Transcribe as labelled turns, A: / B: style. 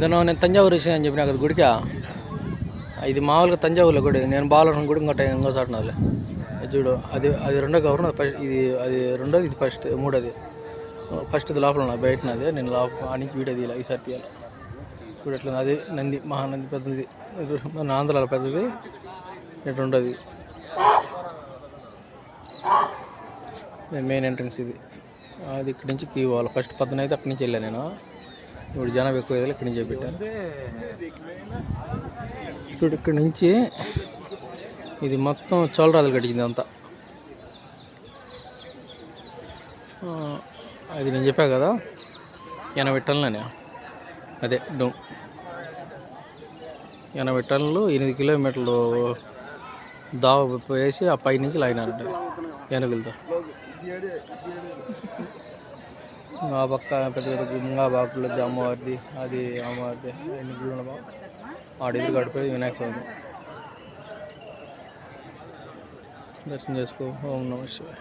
A: నేను తంజావూరు విషయం అని చెప్పినా కదా గుడికా. ఇది మామూలుగా తంజావూరులో గుడి. నేను బాలరాజు గుడి ఇంకో చాటున్నాలే చూడు. అది రెండో గౌరవం. ఇది అది రెండోది, ఇది ఫస్ట్, మూడోది. ఫస్ట్ ఇది లోపల నా బయటనది. నేను లోపల ఆనికి వీడియో తీయాలి, ఈసారి తీయాలి. ఇప్పుడు ఎట్లా అది నంది, మహానంది పెద్దది, మన ఆంధ్రాలో పెద్దది. ఇటు రెండోది మెయిన్ ఎంట్రన్స్ ఇది. అది ఇక్కడి నుంచి క్యూ పోవాలి. ఫస్ట్ పొద్దున అయితే అక్కడి నుంచి వెళ్ళాను నేను. ఇప్పుడు జనాభా ఎక్కువ ఇక్కడి నుంచి పెట్టాను. చూడు ఇక్కడి నుంచి ఇది మొత్తం చోళరాజులు కట్టింది అంతా. అది నేను చెప్పా కదా 80 టన్నులని. అదే డౌన్ 80 టన్నులు, 8 కిలోమీటర్లు దావ వేసి ఆ పై నుంచి లాగినారంట ఏనుగులతో. ఆ పక్క పెద్ద పెద్ద గుంగా బాపులు అమ్మవారిది, అది అమ్మవారిది, ఎన్ని గుళ్ళు బా ఆడెదురు గడిపోయి వినాయక స్వామి దర్శనం చేసుకో. ఓం నమః శివాయ.